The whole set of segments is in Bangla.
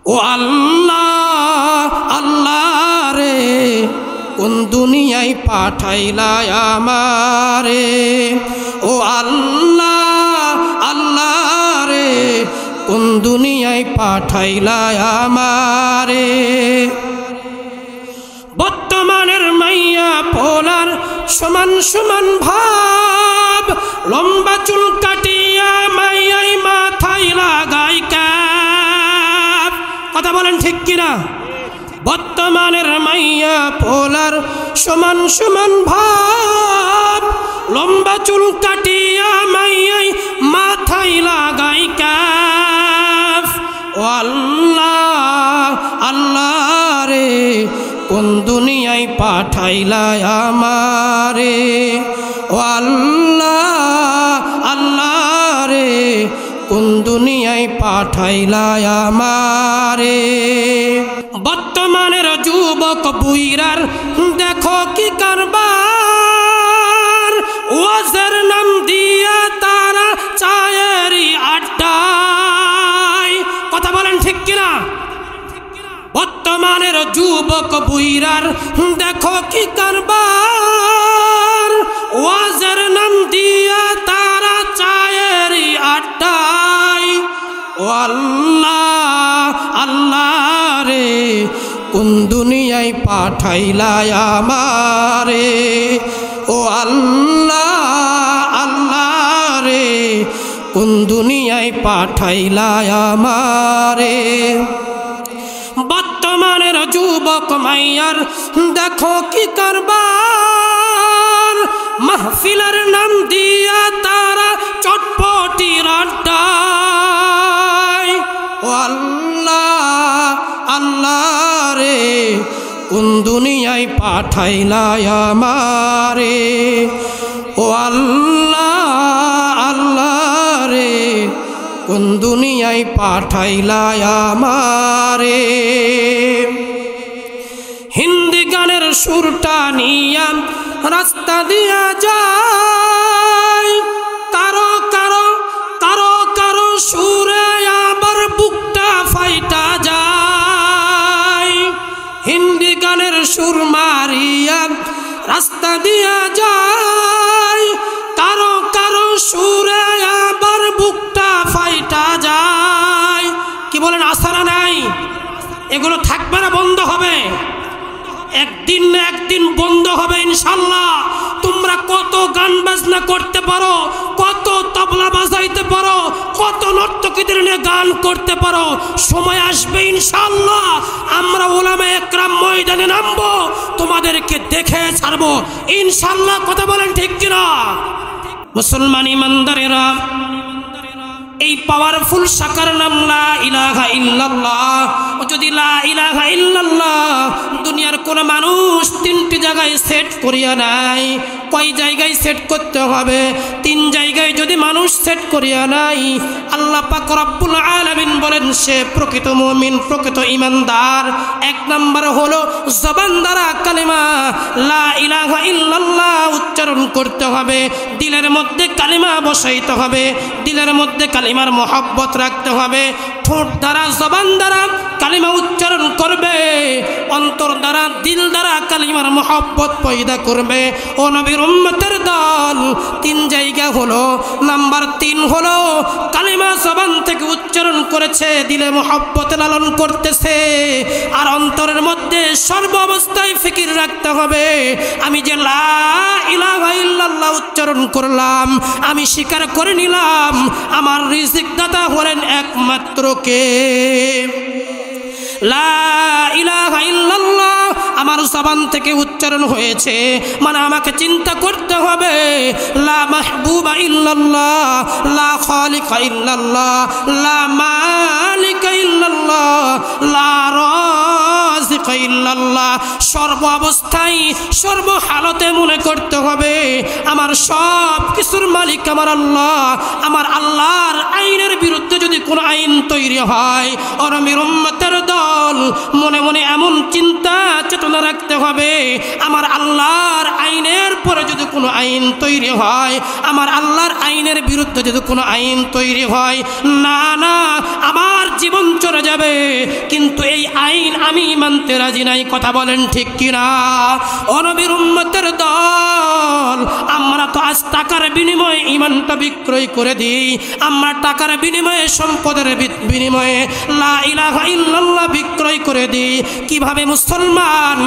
ও আল্লাহ আল্লাহ রে কোন দুনিয়ায় পাঠাইলা আমারে ও আল্লাহ আল্লাহ রে কোন দুনিয়ায় পাঠাইলা আমারে বর্তমানের মাইয়া পোলার সমান সমান ভাব লম্বা চুল কাটিয়া মাইয়াই মাথায় লাগাই ক্যাপ কথা বলেন ঠিক কিনা বর্তমানের মাইয়া পোলার সমান সমান ভাব লম্বা চুল কাটিয়া মাইয়াই মাথায় লাগাই ক্যাপ ও আল্লাহ আল্লাহ রে কোন দুনিয়ায় পাঠাইলা আমারে ও আল্লাহ আল্লাহ রে কোন দুনিয়ায় পাঠাইলা আমারে বর্তমানের যুবক বুইরার দেখো কি কারবার ওয়াজের নাম দিয়া তারা চায়েরই আড্ডায় কথা বলেন ঠিক কিনা বর্তমানের যুবক বুইরার দেখো কি কারবার ওয়াজের নাম দিয়া তারা চায়েরই আড্ডায় ও আল্লাহ আল্লাহ রে কোন দুনিয়ায় পাঠাইলা আমারে ও আল্লাহ আল্লাহ রে কোন দুনিয়ায় পাঠাইলা আমারে বর্তমানের যুবক মাইয়ার দেখো কি কারবার মাহফিলের নাম দিয়া তারা চটপটির আড্ডায় ও আল্লাহ আল্লাহ রে কোন দুনিয়ায় পাঠাইলা আমারে ও আল্লাহ আল্লাহ রে কোন দুনিয়ায় পাঠাইলা আমারে হিন্দি গানের সুরটা নিয়া রাস্তা দিয়া যায় কারো কারো কারো কারো সুরে আবার বুকটা ফাইটা যায় হিন্দি গানের সুর মারিয়া রাস্তা দিয়া যায় কারো কারো সুরে আবার বুকটা ফাইটা যায় কি বলেন আশা নাই এগুলো থাকবে না বন্ধ হবে একদিন না একদিন বন্ধ হবে ইনশাআল্লাহ তোমরা কত গান বাজনা করতে পারো কত তবলা বাজাইতে পারো কত নর্তকীদের নিয়ে গান করতে পারো সময় আসবে ইনশাআল্লাহ আমরা উলামায়ে একরাম ময়দানে নামবো তোমাদেরকে দেখে ছাড়বো ইনশাআল্লাহ কথা বলেন ঠিক কিনা মুসলমান ইমানদারেরা এই পাওয়ারফুল শাখার নাম লা ইলাহা ইল্লাল্লাহ যদি লা ইলাহা ইল্লাল্লাহ দুনিয়ার কোন মানুষ তিনটি জায়গায় সেট করিয়া নাই কয় জায়গায় সেট করতে হবে তিন জায়গায় যদি মানুষ সেট করিয়া নাই আল্লাহ পাক রব্বুল আলামিন বলেন সে প্রকৃত মুমিন প্রকৃত ঈমানদার এক নাম্বার হলো জবান দ্বারা কালিমা লা ইলাহা ইল্লাল্লাহ উচ্চারণ করতে হবে দিলের মধ্যে কালিমা বসাইতে হবে দিলের মধ্যে কালিমার মহব্বত রাখতে হবে ঠোঁট দ্বারা জবান দ্বারা কালিমা উচ্চারণ করবে অন্তর দ্বারা দিল দ্বারা কালিমার মহব্বত পয়দা করবে ও নবীর উম্মতের দল তিন জায়গা হলো নাম্বার 3 হলো কালিমা জবান থেকে উচ্চারণ করেছে দিলে মহব্বত লালন করতেছে আর অন্তরের মধ্যে সর্ব অবস্থায় ফিকির রাখতে হবে আমি যে লা ইলাহা ইল্লাল্লাহ উচ্চারণ করলাম আমি স্বীকার করে নিলাম আমার রিজিক দাতা হলেন একমাত্র কে লা ইলাহা ইল্লাল্লাহ আমার জবান থেকে উচ্চারণ হয়েছে মানে আমাকে চিন্তা করতে হবে লা মাহবুবা ইল্লাল্লাহ লা খালিকা ইল্লাল্লাহ লা মালিকা ইল্লাল্লাহ লা রাযিকা ইল্লাল্লাহ সর্ব অবস্থায় সর্ব হালতে মনে করতে হবে আমার সব কিছুর মালিক আমার আল্লাহ আমার আল্লাহর আইনের বিরুদ্ধে যদি কোনো আইন তৈরি হয় আর আমির উম্মতের দল মনে মনে এমন চিন্তা চেতনা রাখতে হবে আমার আল্লাহর আইনের পরে যদি কোনো আইন তৈরি হয় আমার আল্লাহর আইনের বিরুদ্ধে যদি কোনো আইন তৈরি হয় না না আমার জীবন চলে যাবে, কিন্তু এই আইন আমি মানতে রাজি নাই। কথা বলেন ঠিক কিনা? ও নবীর উম্মতের দল, আমরা তো আজ টাকার বিনিময়ে ঈমানটা বিক্রয় করে দিই, আমরা টাকার বিনিময়ে সম্পদের বিনিময়ে লা ইলাহা ইল্লাল্লাহ বিক্রয় করে দিই। কিভাবে মুসলমান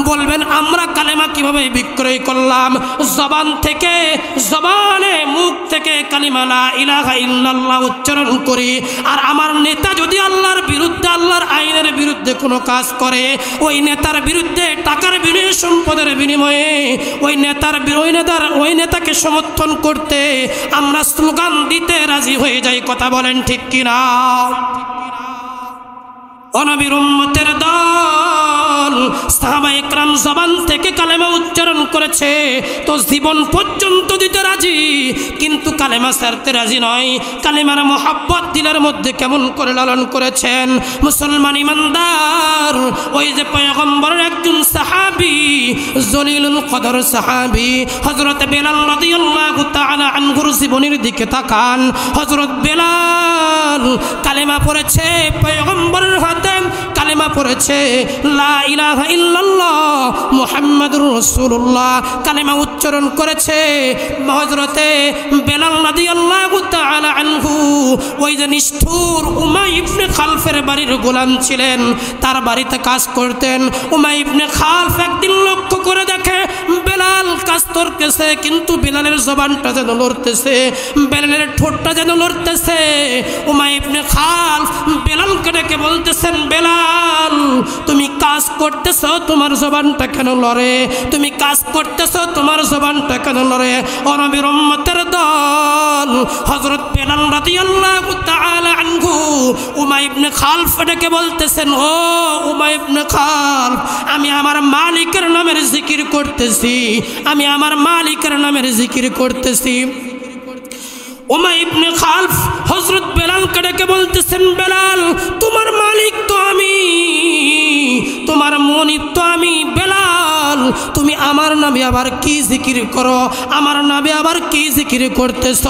বলবেন আমরা কালেমা কিভাবে বিক্রয় করলাম? জবান থেকে, জবানে মুখ থেকে কালিমা লা ইলাহা ইল্লাল্লাহ উচ্চারণ করি, আর আমার নেতা যদি আল্লাহর বিরুদ্ধে, আল্লাহর আইনের বিরুদ্ধে কোনো কাজ করে, ওই নেতার বিরুদ্ধে টাকার বিনিময়ে, সম্পদের বিনিময়ে ওই নেতাকে সমর্থন করতে আমরা স্লোগান দিতে রাজি হয়ে যাই। কথা বলেন ঠিক কিনা? ও নবীর উম্মতের দল, সাহাবায়ে কেরাম জবান থেকে কালেমা উচ্চারণ করেছে তো জীবন পর্যন্ত দিতে রাজি, কিন্তু কালেমা ছাড়তে রাজি নয়। কালেমার মোহাব্বত দিলের মধ্যে কেমন করে লালন করেছেন মুসলমান ইমানদার। ওই যে পয়গম্বরের একজন সাহাবী, জলিলুল কদর সাহাবী হযরত বেলাল রাদিয়াল্লাহু তাআলা আনহুর জীবনের দিকে তাকান। হযরত বেলাল কালেমা পড়েছে, পয়গম্বরের হাতে কালেমা পড়েছে লা ইলাহা ইল্লাল্লাহ মুহাম্মাদুর রাসূলুল্লাহ, কালেমা উচ্চারণ করেছে। হযরতে বেলাল রাদিয়াল্লাহু তাআলা আনহু ওই যে নিষ্ঠুর উমাইয়া ইবনে খালফের বাড়ির গোলাম ছিলেন, তার বাড়িতে কাজ করতেন। উমাইয়া ইবনে খালফ একদিন লক্ষ্য করে দেখে বেলাল কাজ করতেছে, কিন্তু বেলালের জবানটা যেন লড়তেছে, বেলালের ঠোঁটটা যেন লড়তেছে। উমাইয়া ইবনে খালফ বেলালকে ডেকে বলতেছেন, বেলাল তুমি কাজ করতেছ, তোমার জবানটা কেন লড়ে? তুমি কাজ করতেছ, তোমার জবানটা কেন লড়ে? ও নবীর উম্মতের দল, হযরত বেলাল রাদিয়াল্লাহু তাআলা আনহু উমাইয়া ইবনে খালফ ডেকে বলতেছেন, ও উমাইয়া ইবনে খালফ, আমি আমার মালিকের নামের জিকির করতেছি, আমি আমার মালিকের নামের জিকির করতেছি। উমাইয়া ইবনে খালফ হযরত বেলালকে ডেকে বলতেছেন, বেলাল তোমার মালিক তো আমি, তোমার মনিব তো আমি। বেলাল তুমি আমার নামে আবার কি জিকির করো? আমার নামে আবার কি জিকির করতেছ?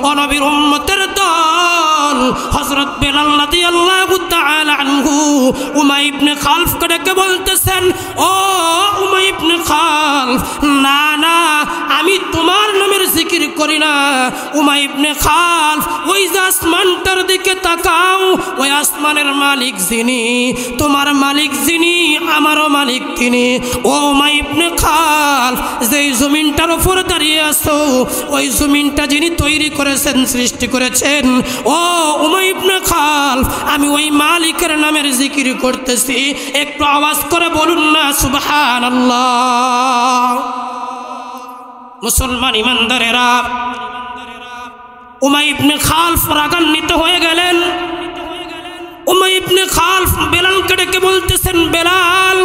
ও নবীর উম্মতের দল, হযরত বেলাল রাদিয়াল্লাহু তাআলা আনহু উমাইয়া ইবনে খালফকে ডেকে বলতেছেন, ও উমাইয়া ইবনে খালফ, না না, আমি তোমার নামের জিকির করি না। উমাইয়া ইবনে খালফ ওই যে আসমানটার দিকে তাকাও, ওই আসমানের মালিক যিনি, তোমার মালিক যিনি, আমারও মালিক তিনি। ও উমাইয়া ইবনে খালফ, যেই জমিনটার উপর দাঁড়িয়ে আছো, ওই জমিনটা যিনি তৈরি করেছেন, সৃষ্টি করেছেন, ও উমাইয়া ইবনে খালফ, আমি ওই মালিকের নামের জিকির করতেছি। একটু আওয়াজ করে বলুন না সুবহানাল্লাহ। মুসলমান ইমানদারেরা, উমাইয়া ইবনে খালফ রাগান্বিত হয়ে গেলেন। উমাইয়া ইবনে খালফ বেলালকে ডেকে বলতেছেন, বেলাল,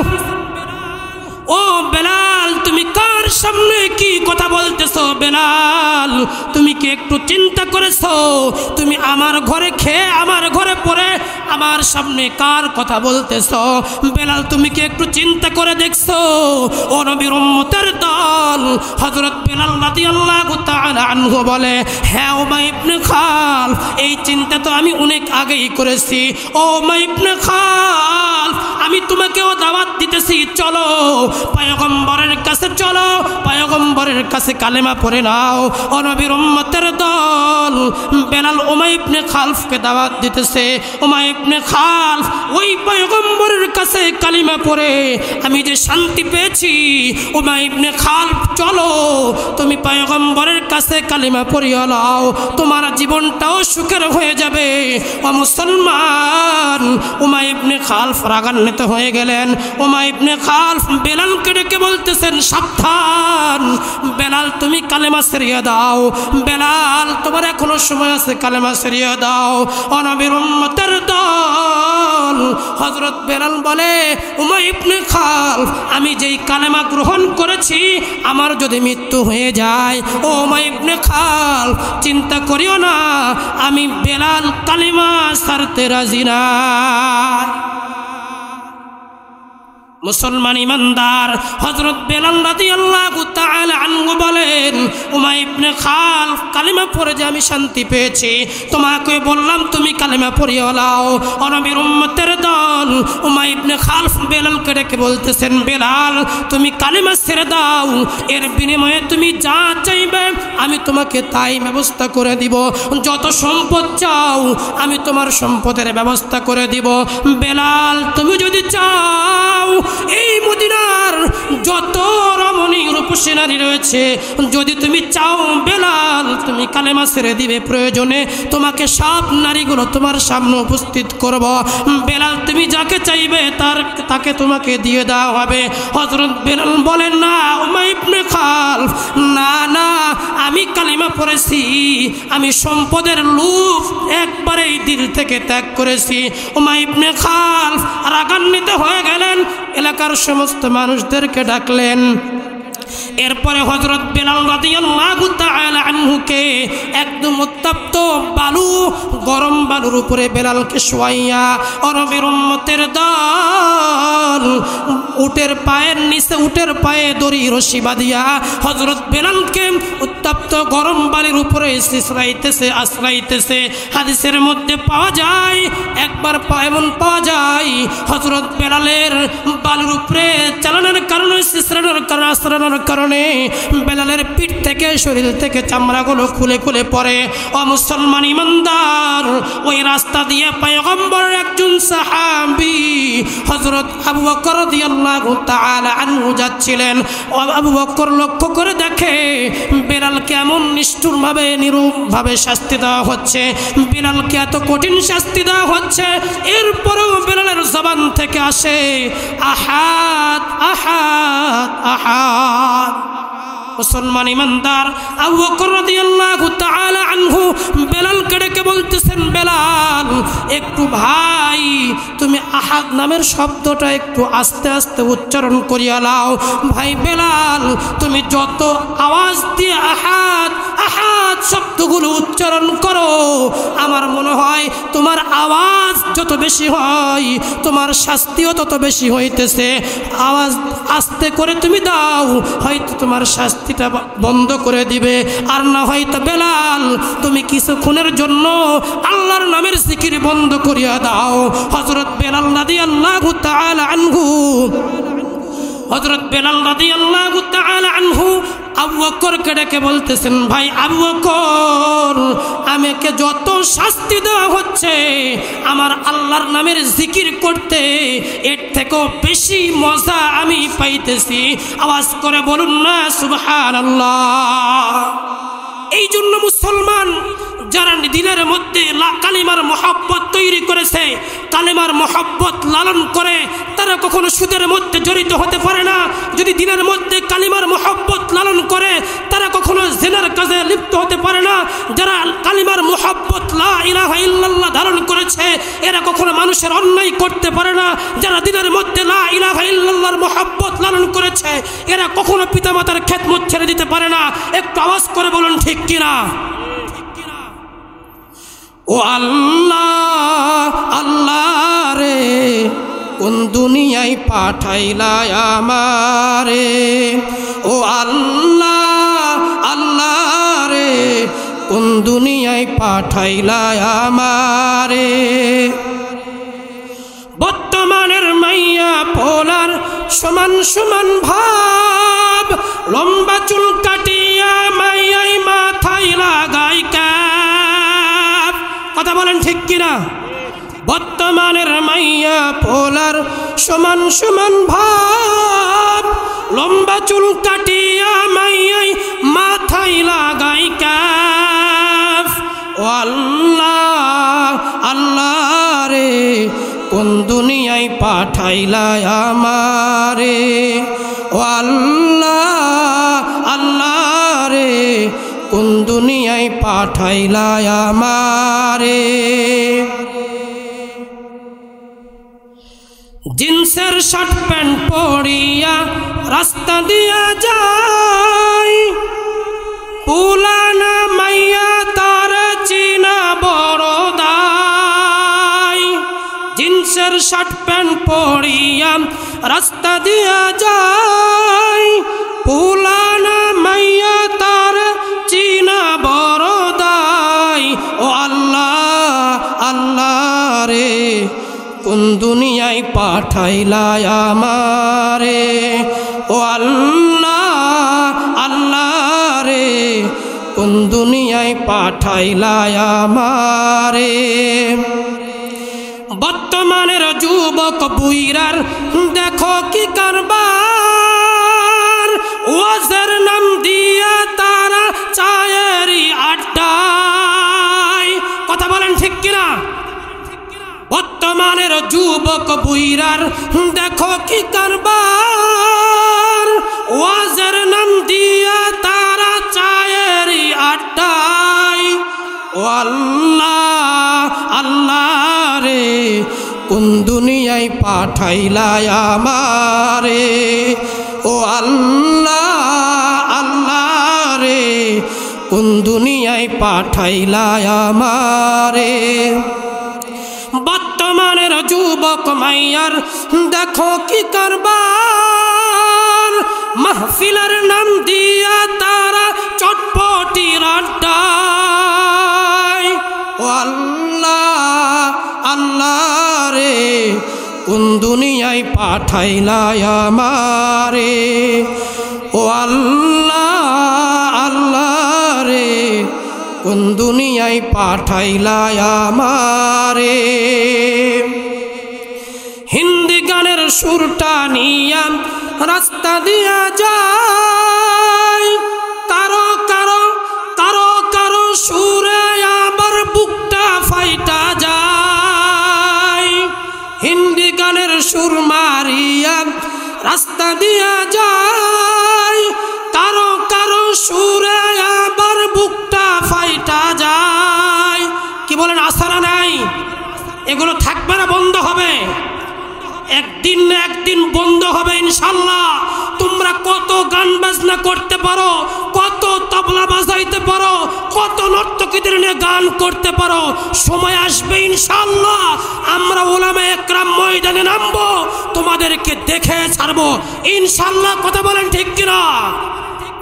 ও বেলাল তুমি কার সামনে কি কথা বলতেছো? বেলাল তুমি কি একটু চিন্তা করেছো? তুমি আমার ঘরে খেয়ে, আমার ঘরে পড়ে, আমার সামনে কার কথা বলতেছো? বেলাল তুমি কি একটু চিন্তা করে দেখছো? ও নবীর উম্মতের দল, হযরত বেলাল রাদিয়াল্লাহু তাআলা আনহু বলে, হ্যাঁ উমাইয়া ইবনে খালফ, এই চিন্তা তো আমি অনেক আগেই করেছি। ও উমাইয়া ইবনে খালফ, আমি তোমাকেও দাওয়াত দিতেছি, চলো পয়গম্বরের কাছে, চলো পয়গম্বরের কাছে কালেমা পড়ে নাও। ও নবীর উম্মতের দল, বেলাল উমাইয়া ইবনে খালফকে দাওয়াত দিতেছে। উমাইয়া ইবনে খালফ ওই পয়গম্বরের কাছে কালিমা পড়ে আমি যে শান্তি পেয়েছি, উমাইয়া ইবনে খালফ চলো তুমি পয়গম্বরের কাছে কালিমা পড়িয়ে নাও, তোমার জীবনটাও সুখের হয়ে যাবে। ও মুসলমান, উমাইয়া ইবনে খালফ রাগান্বিত হয়ে গেলেন। উমাইয়া ইবনে খালফ বেলালকে ডেকে বলতেছেন, সাবধান বেলাল, তুমি কালেমা ছেড়ে দাও। বেলাল তোমার এখনো সময় আছে, কালেমা ছেড়ে দাও। ও নবীর উম্মতের দল, হযরত বেলাল বলে, উমাইয়া ইবনে খালফ, আমি যেই কালেমা গ্রহণ করেছি, আমার যদি মৃত্যু হয়ে যায়, ও উমাইয়া ইবনে খালফ চিন্তা করিও না, আমি বেলাল কালেমা ছাড়তে রাজি না। মুসলমান ইমানদার, হযরত বেলাল রাদিয়াল্লাহু তাআলা তাআলা আনহু বলেন, উমাইয়া ইবনে খালফ কালিমা পড়ে যে আমি শান্তি পেয়েছি, তোমাকে বললাম তুমি কালিমা পড়িয়ে নাও। নবীর উম্মতের দল উমাইয়া ইবনে খালফ বেলালকে ডেকে বলতেছেন, বেলাল তুমি কালিমা ছেড়ে দাও, এর বিনিময়ে তুমি যা চাইবে আমি তোমাকে তাই ব্যবস্থা করে দিব, যত সম্পদ চাও আমি তোমার সম্পদের ব্যবস্থা করে দিব। বেলাল তুমি যদি চাও এই মদিনার যত রমণী রূপসী নারী রয়েছে, যদি তুমি চাও বেলাল তুমি কালেমা ছেড়ে দিবে, প্রয়োজনে তোমাকে সব নারীগুলো তোমার সামনে উপস্থিত করব। বেলাল তুমি যাকে চাইবে তাকে তোমাকে দিয়ে দেওয়া হবে। হযরত বেলাল বলেন, না উমাইয়া ইবনে খালফ, না না আমি কালিমা পড়েছি, আমি সম্পদের লোভ একবারেই দিল থেকে ত্যাগ করেছি। উমাইয়া ইবনে খালফ রাগান্বিত হয়ে গেলেন, এলাকার সমস্ত মানুষদেরকে ডাকলেন। এরপরে হযরত বেলাল রাদিয়াল্লাহু তাআলা আনহুকে একদম উত্তপ্ত বালু, গরম বালুর উপরে বেলালকে শোয়াইয়া নবীর উম্মতের দল উটের পায়ের নিচে, উটের পায়ে দড়ি রশি বাঁধিয়া হযরত বেলালকে উত্তপ্ত গরম বালির উপরে আশ্রাইতেছে। হাদিসের মধ্যে পাওয়া যায়, একবার এমন পাওয়া যায় হযরত বেলালের বালুর উপরে চালানোর কারণে, আশ্রানোর কারণে বেলালের পিঠ থেকে, শরীর থেকে চামড়াগুলো খুলে খুলে পড়ে। ও মুসলমান ইমানদার, ওই রাস্তা দিয়ে পয়গম্বরের একজন সাহাবী হযরত আবু বকর রাদিয়াল্লাহু তাআলা আনহু যাচ্ছিলেন। আবু বকর লক্ষ্য করে দেখে বেলালকে এমন নিষ্ঠুরভাবে, নিরূপভাবে শাস্তি দেওয়া হচ্ছে, বেলালকে এত কঠিন শাস্তি দেওয়া হচ্ছে, এরপরেও বেলালের জবান থেকে আসে আহাদ আহাদ আহাদ। মুসলমান ইমানদার, আবু বকর রাদিয়াল্লাহু তাআলা আনহু বেলালকে ডেকে বলতেছেন, বেলাল একটু ভাই তুমি আহাদ নামের শব্দটা একটু আস্তে আস্তে উচ্চারণ করিয়া নাও। ভাই বেলাল তুমি যত আওয়াজ দিয়ে আহাদ আহাদ শব্দগুলো উচ্চারণ করো, আমার মনে হয় তোমার আওয়াজ যত বেশি হয় তোমার শাস্তিও তত বেশি হইতেছে। আওয়াজ আস্তে করে তুমি দাও, হয়তো তোমার শাস্তিটা বন্ধ করে দিবে, আর না হয়তো বেলাল তুমি কিছুক্ষণের জন্য আল্লাহর নামের জিকির বন্ধ করিয়া দাও। হযরত বেলাল রাদিয়াল্লাহু তাআলা আনহু, হযরত বেলাল রাদিয়াল্লাহু তাআলা আনহু আবু বকরকে ডেকে বলতেছেন, ভাই আবু বকর আমাকে যত শাস্তি দেওয়া হচ্ছে আমার আল্লাহর নামের জিকির করতে এর থেকেও বেশি মজা আমি পাইতেছি, আওয়াজ করে বলুন না সুবহানাল্লাহ। এই জন্য মুসলমান যারা দিনের মধ্যে কালিমার মহব্বত তৈরি করেছে, কালিমার মহব্বত লালন করে, তারা কখনো সুদের মধ্যে জড়িত হতে পারে না। যদি দিনের মধ্যে কালিমার মহব্বত লালন করে, তারা কখনো জিনার কাজে লিপ্ত হতে পারে না। যারা কালিমার মহব্বত লা ইলাহা ইল্লাল্লাহ ধারণ করেছে, এরা কখনো মানুষের অন্যায় করতে পারে না। যারা দিনের মধ্যে লা ইলাহা ইল্লাল্লাহর মহব্বত লালন করেছে, এরা কখনো পিতামাতার খেদমত ছেড়ে দিতে পারে না। একটু আওয়াজ করে বলুন ঠিক কিনা? ও আল্লাহ আল্লাহ রে, কোন দুনিয়ায় পাঠাইলা আমারে, ও আল্লাহ আল্লাহ রে, কোন দুনিয়ায় পাঠাইলা আমারে। বর্তমানের মাইয়া পোলার সমান সমান ভাব, লম্বা চুল কাটিয়া মাইয়াই মাথায় লাগাই ক্যাপ। কথা বলেন ঠিক কিনা? বর্তমানের মাইয়া পোলার সমান সমান ভাব, লম্বা চুল কাটিয়া মাইয়াই মাথায় লাগাই ক্যাপ। ও আল্লাহ আল্লাহ রে, কোন দুনিয়ায় পাঠাইলা আমারে, ও আল্লাহ আল্লাহ রে, কোন দুনিয়ায় পাঠাইলা আমারে। জিন্সের শার্ট প্যান্ট পরিয়া রাস্তা দিয়া যায়, পুলানা মাইয়া তার চিনা বড় দায়। জিন্সের শার্ট প্যান্ট পরিয়া রাস্তা দিয়া যায়, পুলানা মাইয়া তার চিনা বড়দাই। ও আল্লাহ আল্লাহ রে কোন দুনিয়ায় পাঠাইলা আমারে। ও আল্লাহ আল্লাহ রে কোন দুনিয়ায় পাঠাইলা আমারে। বর্তমানের যুবক বুইরার দেখো কি কারবার, ওয়াজের নাম দিয়া তারা চায়েরই আড্ডায়। কথা বলেন ঠিক কিনা? বর্তমানের যুবক বুইরার দেখো কি কারবার, ওয়াজের নাম দিয়া তারা চায়েরই আড্ডায়। ও আল্লাহ আল্লাহ রে কোন দুনিয়ায় পাঠাইলা আমারে। ও আল্লাহ আল্লাহ রে কোন দুনিয়ায় পাঠাইলা আমারে। বর্তমানের যুবক মাইয়ার দেখো কি কারবার, মাহফিলের নাম দিয়া তারা চটপটির আড্ডায়। ও আল্লাহ আল্লাহ রে কোন দুনিয়ায় পাঠাইলা আমারে। ও আল্লাহ আল্লাহ রে কোন দুনিয়ায় পাঠাইলা আমারে। হিন্দি গানের সুরটা নিয়া রাস্তা দিয়া যায়, কারো কারো কারো কারো সুরে আবার বুকটা ফাইটা যায়। হিন্দি গানের সুর মারিয়া রাস্তা দিয়া যায়, কারো কারো সুরে আবার বুকটা ফাইটা যায়। কি বলেন আসারা নাই? এগুলো থাকবে না, বন্ধ হবে। একদিন না একদিন বন্ধ হবে ইনশাল্লাহ। তোমরা কত গান বাজনা করতে পারো, কত তবলা বাজাইতে পারো, কত নর্তকীদের নিয়ে গান করতে পারো, সময় আসবে ইনশাল্লাহ আমরা উলামায়ে একরাম ময়দানে নামবো, তোমাদেরকে দেখে ছাড়বো ইনশাল্লাহ। কথা বলেন ঠিক কিনা?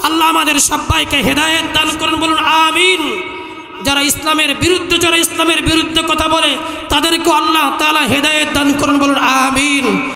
আল্লাহ আমাদের সবাইকে হেদায়েত দান করেন, বলুন আমিন। যারা ইসলামের বিরুদ্ধে কথা বলে তাদেরকে আল্লাহ তাআলা হেদায়েত দান করেন, বলুন আমিন।